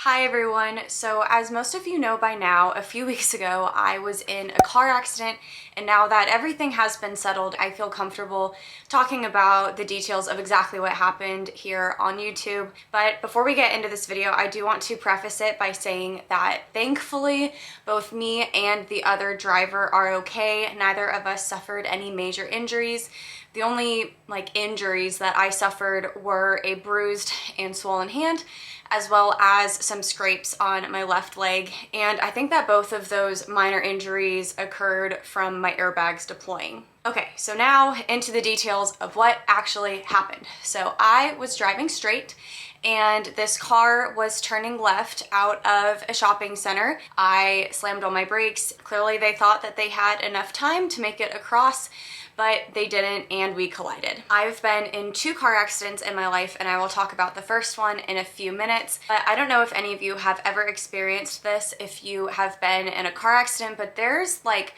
Hi everyone. So as most of you know by now, a few weeks ago I was in a car accident, and now that everything has been settled, I feel comfortable talking about the details of exactly what happened here on YouTube. But before we get into this video, I do want to preface it by saying that thankfully both me and the other driver are okay. Neither of us suffered any major injuries. The only injuries that I suffered were a bruised and swollen hand, as well as some scrapes on my left leg. And I think that both of those minor injuries occurred from my airbags deploying. Okay, so now into the details of what actually happened. So I was driving straight and this car was turning left out of a shopping center. I slammed on my brakes. Clearly they thought that they had enough time to make it across, but they didn't, and we collided. I've been in 2 car accidents in my life, and I will talk about the first one in a few minutes. But I don't know if any of you have ever experienced this, if you have been in a car accident, but there's like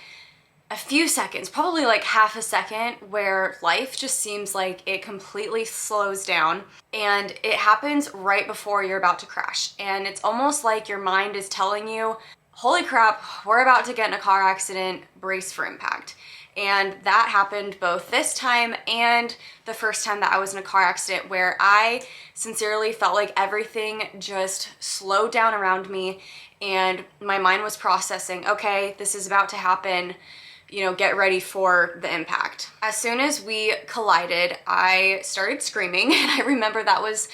a few seconds, probably like half a second, where life just seems like it completely slows down, and it happens right before you're about to crash. And it's almost like your mind is telling you, holy crap, we're about to get in a car accident, brace for impact. And that happened both this time and the first time that I was in a car accident, where I sincerely felt like everything just slowed down around me and my mind was processing, okay, this is about to happen, you know, get ready for the impact. As soon as we collided, I started screaming, and I remember that was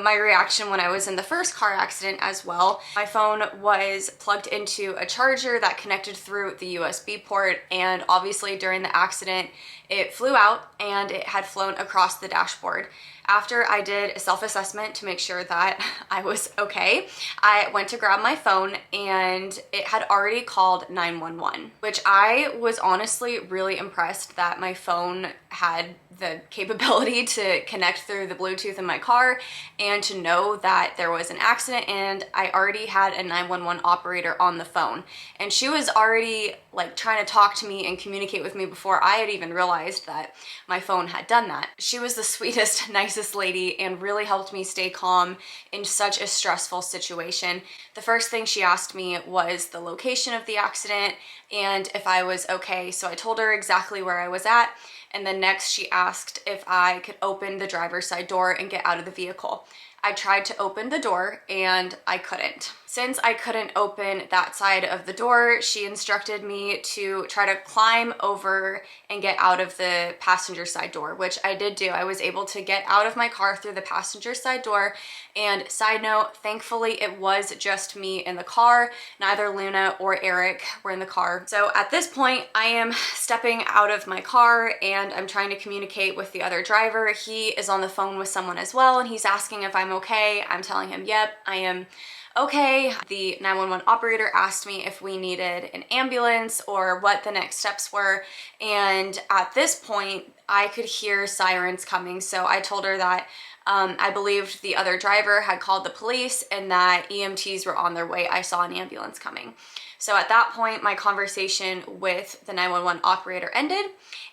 my reaction when I was in the first car accident as well. My phone was plugged into a charger that connected through the USB port, and obviously during the accident it flew out and it had flown across the dashboard. After I did a self-assessment to make sure that I was okay, I went to grab my phone and it had already called 911, which I was honestly really impressed that my phone had the capability to connect through the Bluetooth in my car and to know that there was an accident, and I already had a 911 operator on the phone. And she was already trying to talk to me and communicate with me before I had even realized that my phone had done that. She was the sweetest, nicest lady and really helped me stay calm in such a stressful situation. The first thing she asked me was the location of the accident and if I was okay. So I told her exactly where I was at. And then next she asked if I could open the driver's side door and get out of the vehicle. I tried to open the door and I couldn't. Since I couldn't open that side of the door, she instructed me to try to climb over and get out of the passenger side door, which I did do. I was able to get out of my car through the passenger side door. And side note, thankfully it was just me in the car. Neither Luna or Eric were in the car. So at this point, I am stepping out of my car and I'm trying to communicate with the other driver. He is on the phone with someone as well, and he's asking if I'm okay. I'm telling him, yep, I am okay. The 911 operator asked me if we needed an ambulance or what the next steps were. And at this point, I could hear sirens coming. So I told her that I believed the other driver had called the police and that EMTs were on their way. I saw an ambulance coming. So at that point, my conversation with the 911 operator ended.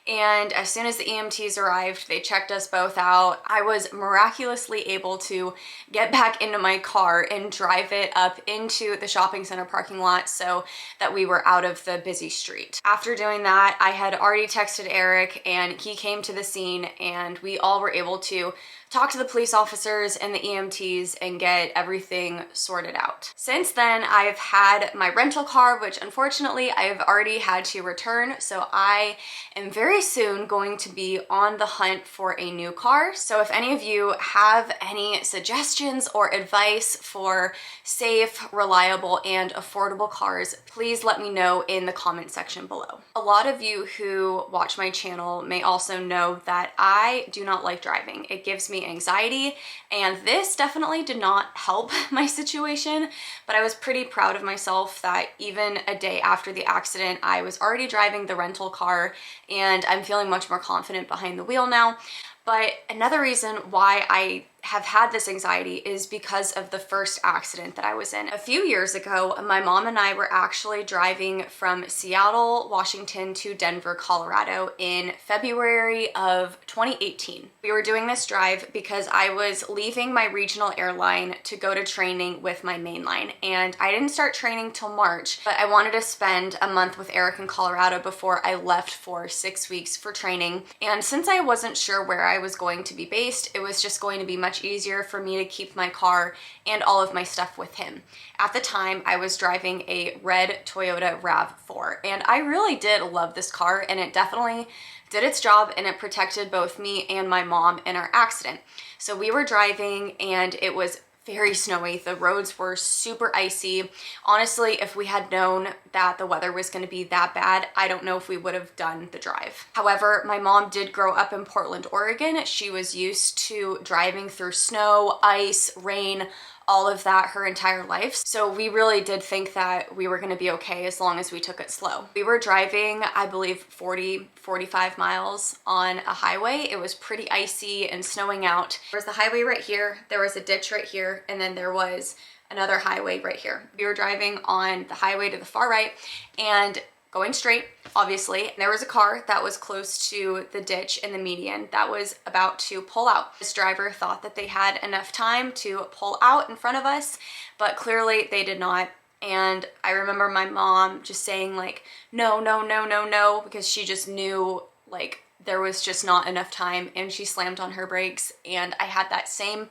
And as soon as the EMTs arrived, they checked us both out. I was miraculously able to get back into my car and drive it up into the shopping center parking lot so that we were out of the busy street. After doing that, I had already texted Eric and he came to the scene, and we all were able to talk to the police officers and the EMTs and get everything sorted out. Since then, I've had my rental car, which unfortunately I've already had to return. So I am very soon going to be on the hunt for a new car. So if any of you have any suggestions or advice for safe, reliable, and affordable cars, please let me know in the comment section below. A lot of you who watch my channel may also know that I do not like driving. It gives me anxiety, and this definitely did not help my situation, but I was pretty proud of myself that even a day after the accident, I was already driving the rental car, and I'm feeling much more confident behind the wheel now. But another reason why I have had this anxiety is because of the first accident that I was in. A few years ago, my mom and I were actually driving from Seattle, Washington to Denver, Colorado in February of 2018. We were doing this drive because I was leaving my regional airline to go to training with my mainline, and I didn't start training till March, but I wanted to spend a month with Eric in Colorado before I left for 6 weeks for training. And since I wasn't sure where I was going to be based, it was just going to be much easier for me to keep my car and all of my stuff with him. At the time, I was driving a red Toyota RAV4, and I really did love this car, and it definitely did its job, and it protected both me and my mom in our accident. So we were driving, and it was very snowy. The roads were super icy. Honestly, if we had known that the weather was going to be that bad, I don't know if we would have done the drive. However, my mom did grow up in Portland, Oregon. She was used to driving through snow, ice, rain, all of that her entire life. So we really did think that we were going to be okay as long as we took it slow. We were driving, I believe, 45 miles on a highway. It was pretty icy and snowing out. There was the highway right here, there was a ditch right here, and then there was another highway right here. We were driving on the highway to the far right and going straight, obviously. There was a car that was close to the ditch in the median that was about to pull out. This driver thought that they had enough time to pull out in front of us, but clearly they did not. And I remember my mom just saying like, no, no, no, no, no, because she just knew like there was just not enough time, and she slammed on her brakes. And I had that same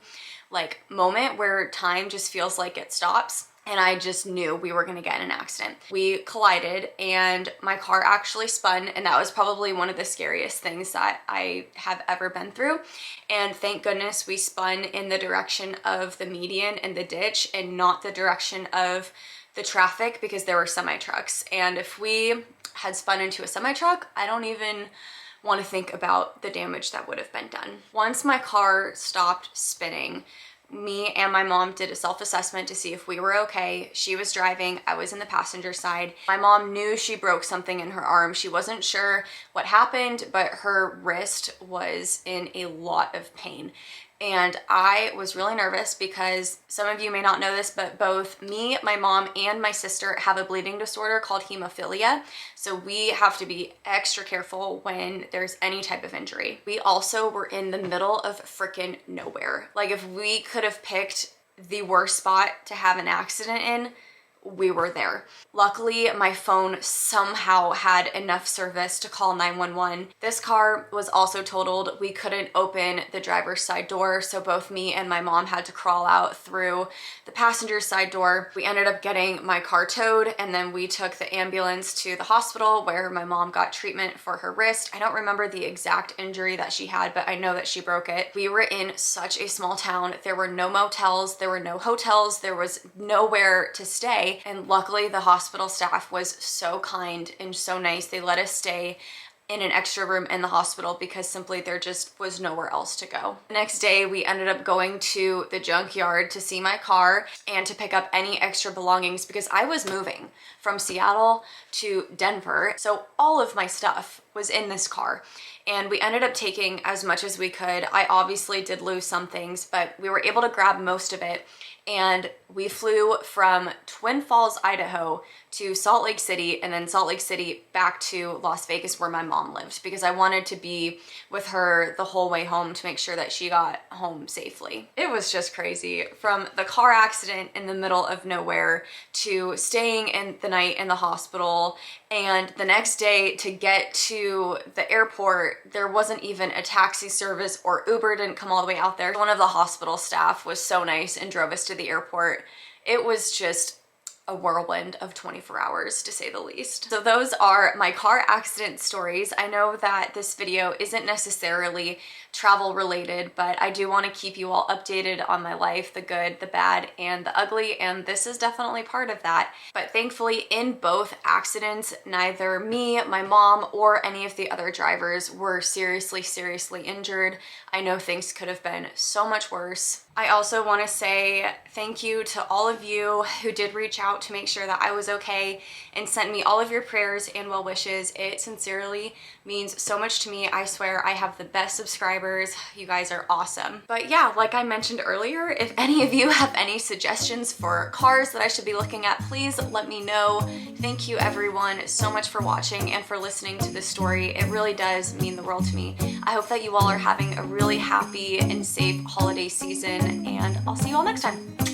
like moment where time just feels like it stops. And I just knew we were gonna get in an accident. We collided and my car actually spun, and that was probably one of the scariest things that I have ever been through. And thank goodness we spun in the direction of the median and the ditch and not the direction of the traffic, because there were semi-trucks. And if we had spun into a semi-truck, I don't even want to think about the damage that would have been done. Once my car stopped spinning, me and my mom did a self-assessment to see if we were okay. She was driving, I was in the passenger side. My mom knew she broke something in her arm. She wasn't sure what happened, but her wrist was in a lot of pain. And I was really nervous because some of you may not know this, but both me, my mom, and my sister have a bleeding disorder called hemophilia. So we have to be extra careful when there's any type of injury. We also were in the middle of frickin' nowhere. Like if we could have picked the worst spot to have an accident in, we were there. Luckily, my phone somehow had enough service to call 911. This car was also totaled. We couldn't open the driver's side door, so both me and my mom had to crawl out through the passenger side door. We ended up getting my car towed, and then we took the ambulance to the hospital where my mom got treatment for her wrist. I don't remember the exact injury that she had, but I know that she broke it. We were in such a small town. There were no motels, there were no hotels, there was nowhere to stay. And luckily the hospital staff was so kind and so nice. They let us stay in an extra room in the hospital because simply there just was nowhere else to go. The next day we ended up going to the junkyard to see my car and to pick up any extra belongings because I was moving from Seattle to Denver. So all of my stuff was in this car. And we ended up taking as much as we could. I obviously did lose some things, but we were able to grab most of it. And we flew from Twin Falls, Idaho to Salt Lake City, and then Salt Lake City back to Las Vegas where my mom lived, because I wanted to be with her the whole way home to make sure that she got home safely. It was just crazy. From the car accident in the middle of nowhere to staying in the night in the hospital, and the next day to get to the airport, there wasn't even a taxi service, or Uber didn't come all the way out there. One of the hospital staff was so nice and drove us to the airport. It was just a whirlwind of 24 hours, to say the least. So those are my car accident stories. I know that this video isn't necessarily travel related, but I do want to keep you all updated on my life, the good, the bad, and the ugly, and this is definitely part of that. But thankfully, in both accidents, neither me, my mom, or any of the other drivers were seriously injured. I know things could have been so much worse. I also want to say thank you to all of you who did reach out out to make sure that I was okay and sent me all of your prayers and well wishes. It sincerely means so much to me. I swear I have the best subscribers. You guys are awesome. But yeah, like I mentioned earlier, if any of you have any suggestions for cars that I should be looking at, please let me know. Thank you everyone so much for watching and for listening to this story. It really does mean the world to me. I hope that you all are having a really happy and safe holiday season, and I'll see you all next time.